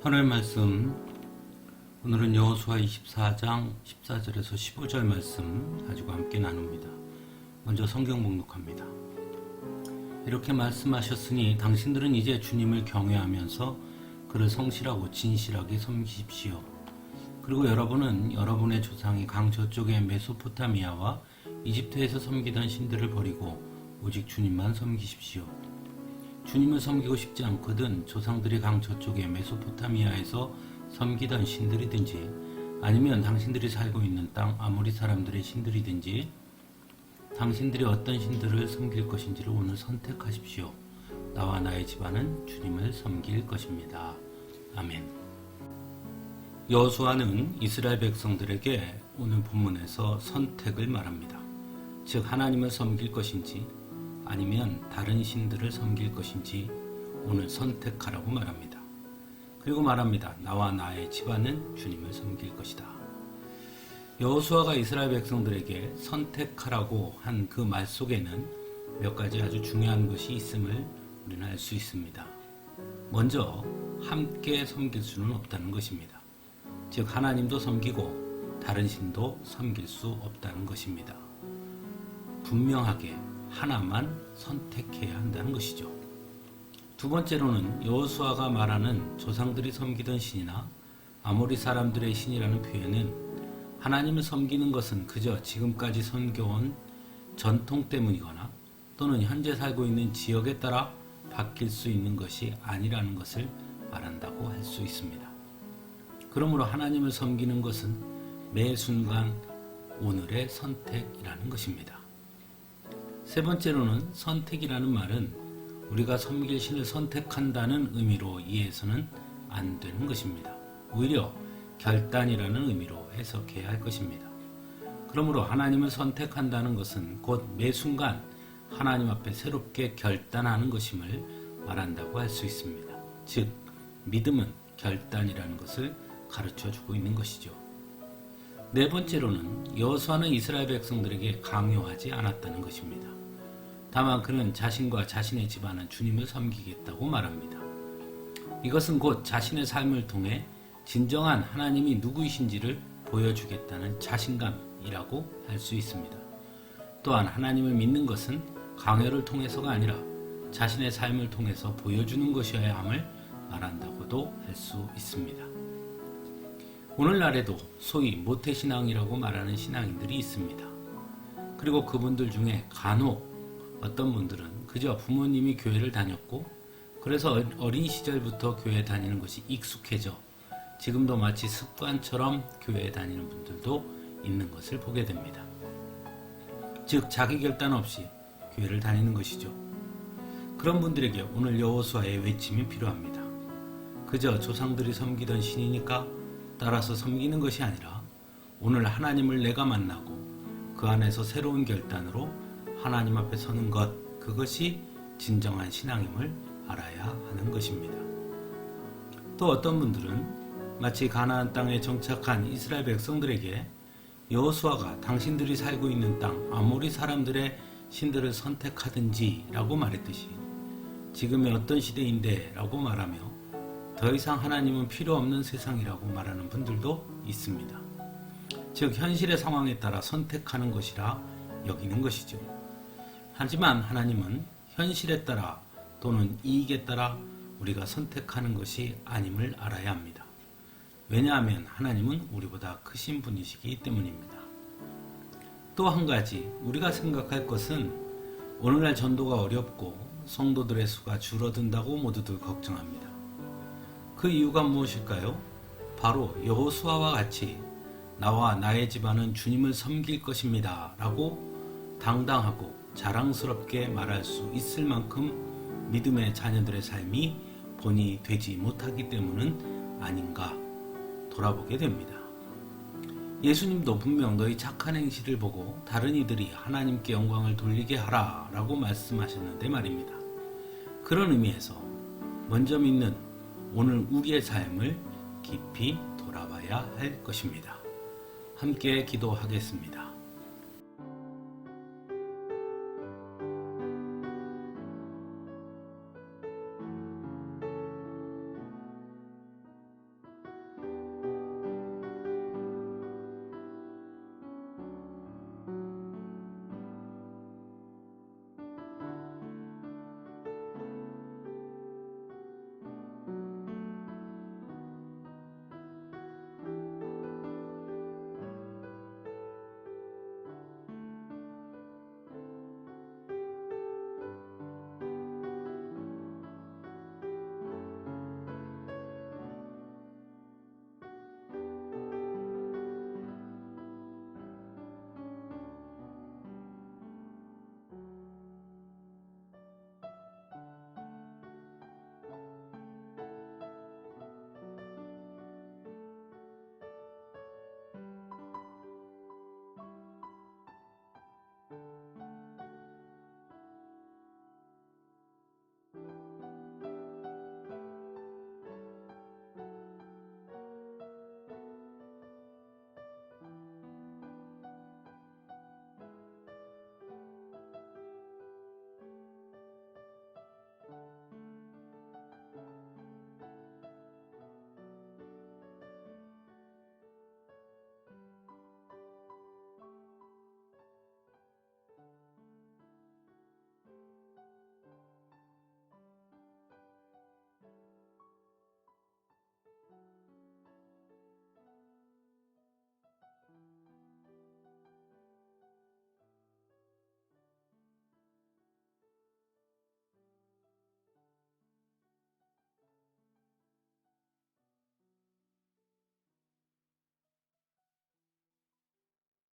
하나님 말씀, 오늘은 여호수아 24장 14절에서 15절 말씀 가지고 함께 나눕니다. 먼저 성경 목록합니다. 이렇게 말씀하셨으니 당신들은 이제 주님을 경외하면서 그를 성실하고 진실하게 섬기십시오. 그리고 여러분은 여러분의 조상이 강 저쪽의 메소포타미아와 이집트에서 섬기던 신들을 버리고 오직 주님만 섬기십시오. 주님을 섬기고 싶지 않거든 조상들이 강 저쪽의 메소포타미아에서 섬기던 신들이든지 아니면 당신들이 살고 있는 땅 아모리 사람들의 신들이든지 당신들이 어떤 신들을 섬길 것인지를 오늘 선택하십시오. 나와 나의 집안은 주님을 섬길 것입니다. 아멘. 여호수아는 이스라엘 백성들에게 오늘 본문에서 선택을 말합니다. 즉 하나님을 섬길 것인지 아니면 다른 신들을 섬길 것인지 오늘 선택하라고 말합니다. 그리고 말합니다. 나와 나의 집안은 주님을 섬길 것이다. 여호수아가 이스라엘 백성들에게 선택하라고 한 그 말 속에는 몇 가지 아주 중요한 것이 있음을 우리는 알 수 있습니다. 먼저 함께 섬길 수는 없다는 것입니다. 즉 하나님도 섬기고 다른 신도 섬길 수 없다는 것입니다. 분명하게 하나만 선택해야 한다는 것이죠. 두 번째로는 여호수아가 말하는 조상들이 섬기던 신이나 아모리 사람들의 신이라는 표현은 하나님을 섬기는 것은 그저 지금까지 섬겨온 전통 때문이거나 또는 현재 살고 있는 지역에 따라 바뀔 수 있는 것이 아니라는 것을 말한다고 할 수 있습니다. 그러므로 하나님을 섬기는 것은 매 순간 오늘의 선택이라는 것입니다. 세 번째로는 선택이라는 말은 우리가 섬길 신을 선택한다는 의미로 이해해서는 안 되는 것입니다. 오히려 결단이라는 의미로 해석해야 할 것입니다. 그러므로 하나님을 선택한다는 것은 곧 매 순간 하나님 앞에 새롭게 결단하는 것임을 말한다고 할 수 있습니다. 즉 믿음은 결단이라는 것을 가르쳐주고 있는 것이죠. 네 번째로는 여호수아는 이스라엘 백성들에게 강요하지 않았다는 것입니다. 다만 그는 자신과 자신의 집안은 주님을 섬기겠다고 말합니다. 이것은 곧 자신의 삶을 통해 진정한 하나님이 누구이신지를 보여주겠다는 자신감이라고 할 수 있습니다. 또한 하나님을 믿는 것은 강요를 통해서가 아니라 자신의 삶을 통해서 보여주는 것이어야 함을 말한다고도 할 수 있습니다. 오늘날에도 소위 모태신앙이라고 말하는 신앙인들이 있습니다. 그리고 그분들 중에 간혹 어떤 분들은 그저 부모님이 교회를 다녔고 그래서 어린 시절부터 교회 다니는 것이 익숙해져 지금도 마치 습관처럼 교회에 다니는 분들도 있는 것을 보게 됩니다. 즉 자기 결단 없이 교회를 다니는 것이죠. 그런 분들에게 오늘 여호수아의 외침이 필요합니다. 그저 조상들이 섬기던 신이니까 따라서 섬기는 것이 아니라 오늘 하나님을 내가 만나고 그 안에서 새로운 결단으로 하나님 앞에 서는 것, 그것이 진정한 신앙임을 알아야 하는 것입니다. 또 어떤 분들은 마치 가나안 땅에 정착한 이스라엘 백성들에게 여호수아가 당신들이 살고 있는 땅 아모리 사람들의 신들을 선택하든지 라고 말했듯이 지금의 어떤 시대인데 라고 말하며 더 이상 하나님은 필요 없는 세상이라고 말하는 분들도 있습니다. 즉 현실의 상황에 따라 선택하는 것이라 여기는 것이죠. 하지만 하나님은 현실에 따라 또는 이익에 따라 우리가 선택하는 것이 아님을 알아야 합니다. 왜냐하면 하나님은 우리보다 크신 분이시기 때문입니다. 또 한 가지 우리가 생각할 것은 오늘날 전도가 어렵고 성도들의 수가 줄어든다고 모두들 걱정합니다. 그 이유가 무엇일까요? 바로 여호수아와 같이 나와 나의 집안은 주님을 섬길 것입니다 라고 당당하고 자랑스럽게 말할 수 있을 만큼 믿음의 자녀들의 삶이 본이 되지 못하기 때문은 아닌가 돌아보게 됩니다. 예수님도 분명 너희 착한 행실을 보고 다른 이들이 하나님께 영광을 돌리게 하라 라고 말씀하셨는데 말입니다. 그런 의미에서 먼저 믿는 오늘 우리의 삶을 깊이 돌아봐야 할 것입니다. 함께 기도하겠습니다.